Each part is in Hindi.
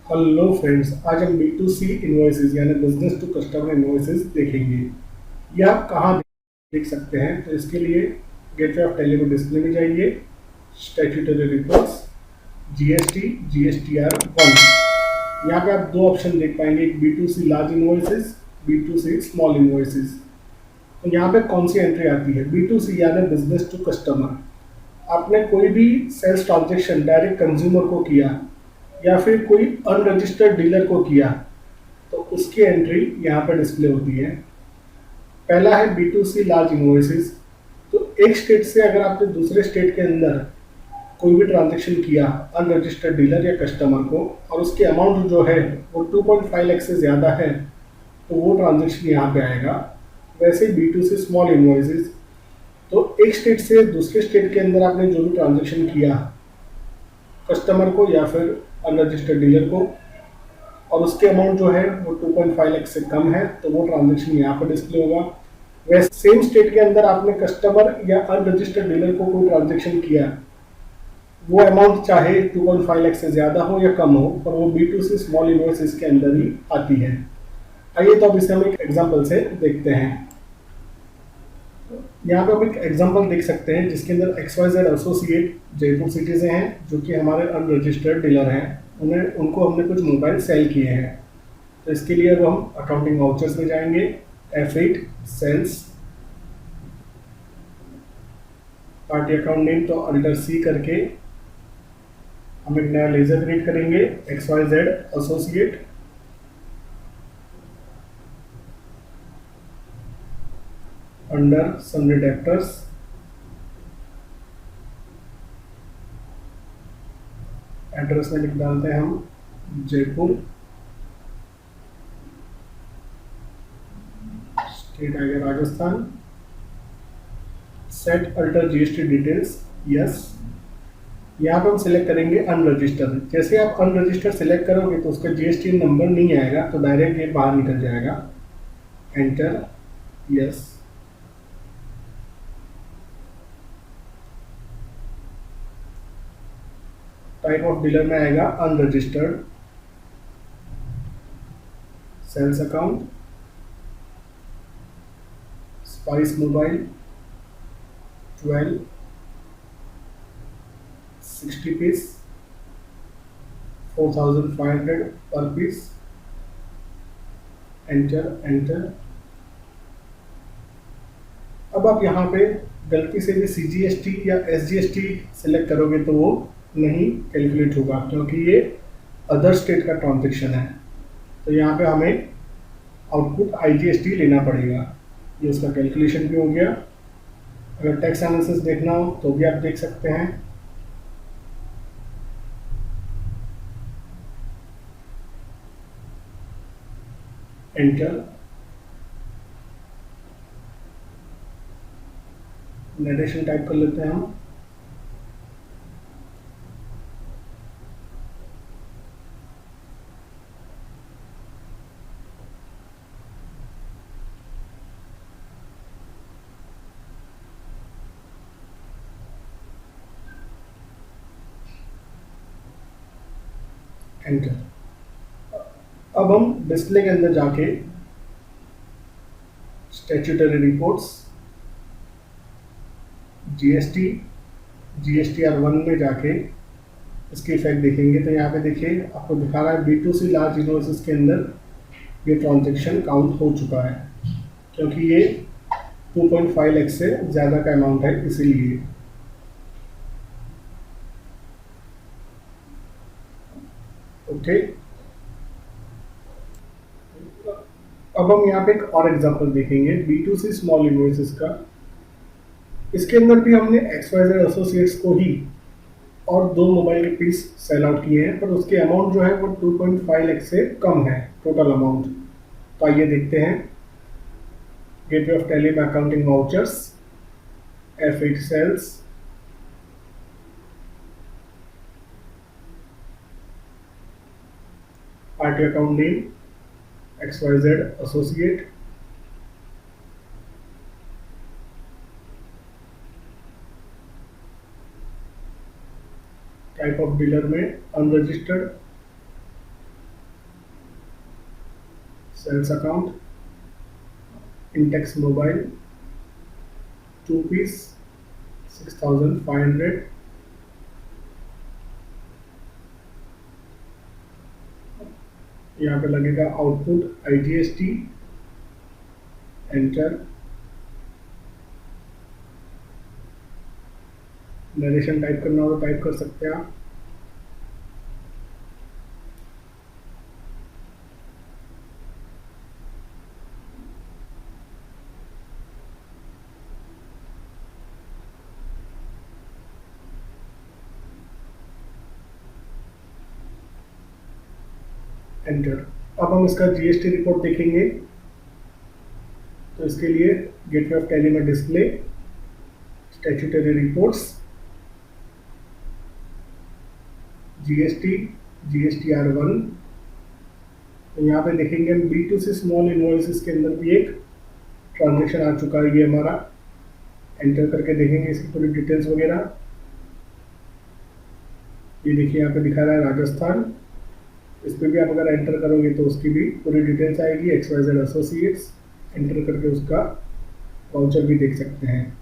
हेलो फ्रेंड्स, आज हम B2C इन्वॉइसेस यानी बिजनेस टू कस्टमर इन्वॉइसेस देखेंगे। ये आप कहाँ देख सकते हैं? तो इसके लिए गेटवे ऑफ टेली को डिस्प्ले में जाइए, स्टैट्यूटरी रिपोर्ट्स, जीएसटी, जीएसटीआर 1। यहाँ पे आप दो ऑप्शन देख पाएंगे, एक B2C large invoices, B2C small invoices. तो यहाँ पे कौन सी एंट्री आती है? B2C यानी बिजनेस टू कस्टमर। आपने कोई भी सेल्स ट्रांजेक्शन डायरेक्ट कंज्यूमर को किया या फिर कोई अनरजिस्टर्ड डीलर को किया तो उसकी एंट्री यहाँ पर डिस्प्ले होती है। पहला है B2C लार्ज इन्वॉइसेस। तो एक स्टेट से अगर आपने दूसरे स्टेट के अंदर कोई भी ट्रांजेक्शन किया अनरजिस्टर्ड डीलर या कस्टमर को और उसकी अमाउंट जो है वो 2.5 लाख से ज़्यादा है तो वो ट्रांजेक्शन यहाँ पे आएगा। वैसे B2C स्मॉल इन्वॉइसेस, तो एक स्टेट से दूसरे स्टेट के अंदर आपने जो भी ट्रांजेक्शन किया कस्टमर को या फिर अनरजिस्टर्ड डीलर को और उसके अमाउंट जो है वो 2.5 लाख से कम है तो वो ट्रांजेक्शन यहाँ पर डिस्प्ले होगा। वैसे सेम स्टेट के अंदर आपने कस्टमर या अनरजिस्टर्ड डीलर को कोई ट्रांजेक्शन किया, वो अमाउंट चाहे 2.5 लाख से ज़्यादा हो या कम हो, पर वो B2C स्मॉल इन्वॉइसेस के अंदर ही आती है। आइए तो अब इसे हम एक एग्जांपल से देखते हैं। यहाँ पे हम एक एग्जांपल देख सकते हैं जिसके अंदर XYZ एसोसिएट जयपुर सिटी से हैं, जो कि हमारे अनरजिस्टर्ड डीलर हैं। उनको हमने कुछ मोबाइल सेल किए हैं। तो इसके लिए अब हम अकाउंटिंग वाउचर्स में जाएंगे, F8 sales, party account name तो अंडर C करके हम एक नया लेजर क्रिएट करेंगे, XYZ associate. Under sundry debtors address में लिख डालते हैं हम जयपुर, स्टेट आ गया Rajasthan. Set alter GST details, yes. यहाँ पे हम सिलेक्ट करेंगे अनरजिस्टर्ड। जैसे आप अनरजिस्टर्ड सिलेक्ट करोगे तो उसका जीएसटी नंबर नहीं आएगा, तो डायरेक्ट ये बाहर निकल जाएगा। Enter, yes. Type of dealer में आएगा unregistered, sales account, spice mobile 12 60 piece 4500 पर पीस। Enter, enter. अब आप यहाँ पे गलती से भी CGST या SGST सेलेक्ट करोगे तो वो नहीं कैलकुलेट होगा, क्योंकि ये अदर स्टेट का ट्रांजेक्शन है। तो यहाँ पे हमें आउटपुट IGST लेना पड़ेगा। ये उसका कैलकुलेशन भी हो गया। अगर टैक्स एनालिसिस देखना हो तो भी आप देख सकते हैं। एंटर, नरेशन टाइप कर लेते हैं हम। एंटर। अब हम डिस्प्ले के अंदर जाके स्टैट्यूटरी रिपोर्ट्स, जीएसटी, GSTR 1 में जाके इसके इफेक्ट देखेंगे। तो यहाँ पे देखिए आपको दिखा रहा है B2C लार्ज इन्वॉइसेस के अंदर ये ट्रांजेक्शन काउंट हो चुका है, क्योंकि ये 2.5 लाख से ज़्यादा का अमाउंट है, इसीलिए। ओके, अब हम यहाँ पे एक और एग्जांपल देखेंगे B2C स्मॉल इन्वॉइसेस का। इसके अंदर भी हमने XYZ एसोसिएट्स को ही और दो मोबाइल के पीस सेल आउट किए हैं, पर उसके अमाउंट जो है वो 2.5 लाख से कम है टोटल अमाउंट। तो आइए देखते हैं। गेटवे ऑफ टेली में accounting vouchers, F8 sales, party account name XYZ associate, type of dealer में unregistered, sales account, Intex mobile 2 piece 6500, यहाँ पे लगेगा output IGST, enter. Narration type करना हो तो टाइप कर सकते हैं आप। एंटर। अब हम इसका GST रिपोर्ट देखेंगे, तो इसके लिए गेटवे ऑफ टैली में display, statutory reports, GST, GSTR1। तो यहाँ पे देखेंगे हम B2C स्मॉल इनवॉइसेस के अंदर भी एक ट्रांजेक्शन आ चुका है, ये हमारा। एंटर करके देखेंगे इसकी पूरी डिटेल्स वगैरह। ये देखिए यहाँ पे दिखा रहा है राजस्थान। इस पर भी आप अगर एंटर करोगे तो उसकी भी पूरी डिटेल्स आएगी, XYZ एसोसिएट्स। एंटर करके उसका वाउचर भी देख सकते हैं।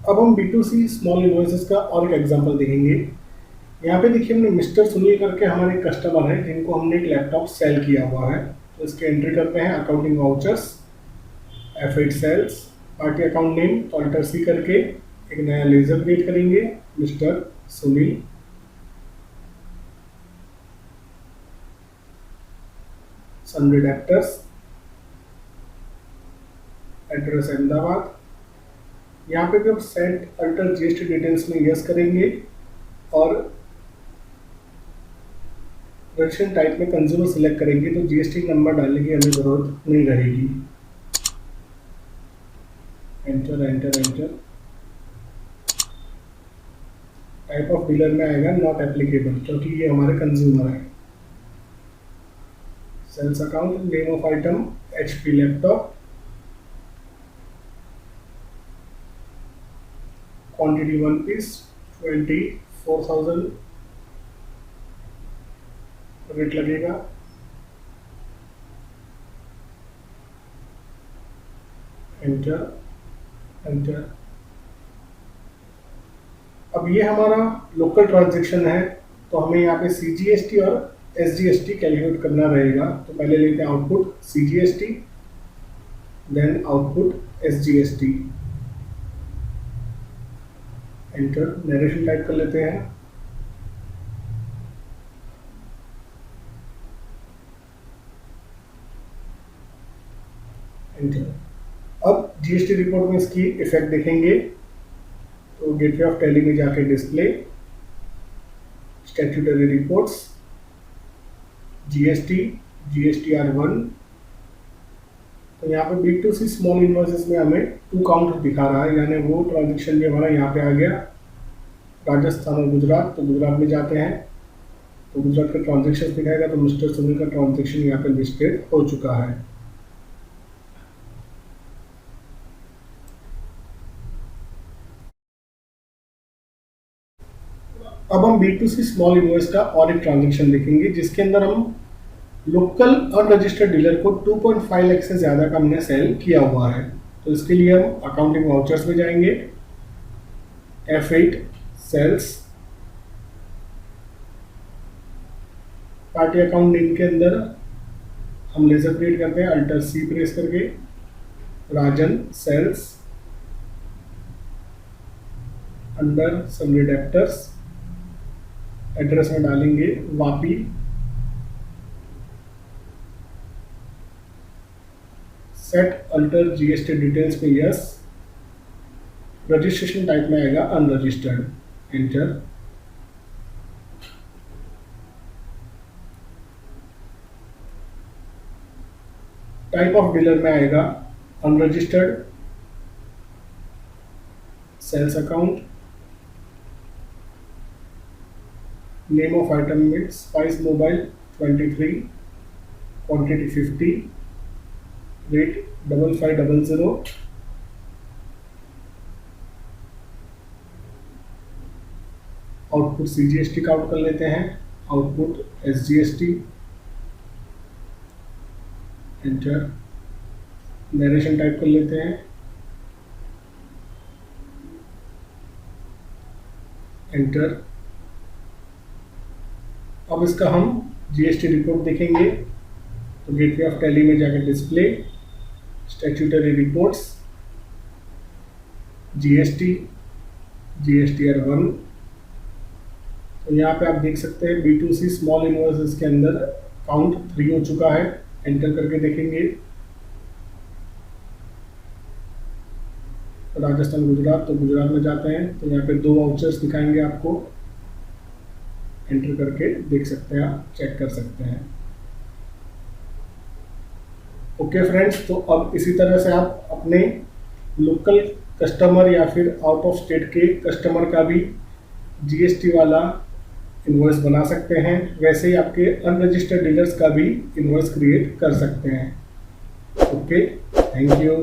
अब हम B2C स्मॉल इनवॉइसेस का और एक एग्जांपल देखेंगे। यहाँ पे देखिए हमने मिस्टर सुनील करके हमारे कस्टमर हैं जिनको हमने एक लैपटॉप सेल किया हुआ है। तो इसके एंट्री करते हैं accounting vouchers, F8 sales, party account name तो अल्टर C करके एक नया लेजर क्रिएट करेंगे, mister Sunil. Sundry, address Ahmedabad. यहाँ पे भी हम सेट अल्टर GST डिटेल्स में यस करेंगे और रजिस्ट्रेशन टाइप में कंज्यूमर सिलेक्ट करेंगे, तो GST नंबर डालने की हमें जरूरत नहीं रहेगी। Enter enter enter. Type of dealer में आएगा नॉट एप्लीकेबल, क्योंकि ये हमारे कंज्यूमर है। Sales account, name of item HP laptop, quantity 1 piece 24,000, rate लगेगा। Enter enter. अब ये हमारा लोकल ट्रांजैक्शन है, तो हमें यहाँ पे CGST और SGST कैलकुलेट करना रहेगा। तो पहले लेते हैं output CGST, then output SGST। Enter. Narration type कर लेते हैं। एंटर। अब GST रिपोर्ट में इसकी इफेक्ट देखेंगे, तो गेटवे ऑफ टैली में जाके display, statutory reports, GST, GSTR1। तो यहाँ पे B2C स्मॉल इनवॉइसेस में हमें 2 काउंट दिखा रहा है, यानी वो ट्रांजेक्शन भी हमारा यहाँ पे आ गया। राजस्थान और गुजरात, तो गुजरात में जाते हैं तो गुजरात का ट्रांजेक्शन दिखाएगा, तो मिस्टर सुनील का ट्रांजेक्शन यहाँ पे लिस्टेड हो चुका है। अब हम B2C स्मॉल इनवॉइस का और एक ट्रांजेक्शन देखेंगे, जिसके अंदर हम लोकल अनरजिस्टर्ड डीलर को 2.5 लाख से ज़्यादा का हमने सेल किया हुआ है। तो इसके लिए हम अकाउंटिंग वाउचर्स में जाएंगे, F8 sales, party account name के अंदर हम लेजर क्रिएट करते हैं, अल्टर C प्रेस करके, Rajan sales, under sundry, address में डालेंगे Vapi, set alter GST details में यस, रजिस्ट्रेशन टाइप में आएगा unregistered. Enter. Type of dealer में आएगा unregistered. Sales account, name of item में Spice mobile 23, quantity 50, rate 5500। Output CGST count कर लेते हैं, output SGST, enter. Narration type कर लेते हैं, एंटर। अब इसका हम GST रिपोर्ट देखेंगे, तो गेटवे ऑफ टैली में जाकर display, statutory reports, GST, GSTR 1। तो यहाँ पे आप देख सकते हैं B2C स्मॉल इन्वॉइसेस के अंदर काउंट 3 हो चुका है। एंटर करके देखेंगे, राजस्थान गुजरात, तो गुजरात में जाते हैं तो यहाँ पे 2 वाउचर्स दिखाएंगे आपको। एंटर करके देख सकते हैं, आप चेक कर सकते हैं। ओके फ्रेंड्स, तो अब इसी तरह से आप अपने लोकल कस्टमर या फिर आउट ऑफ स्टेट के कस्टमर का भी GST वाला इनवॉइस बना सकते हैं। वैसे ही आपके अनरजिस्टर्ड डीलर्स का भी इनवॉइस क्रिएट कर सकते हैं। Okay, thank you.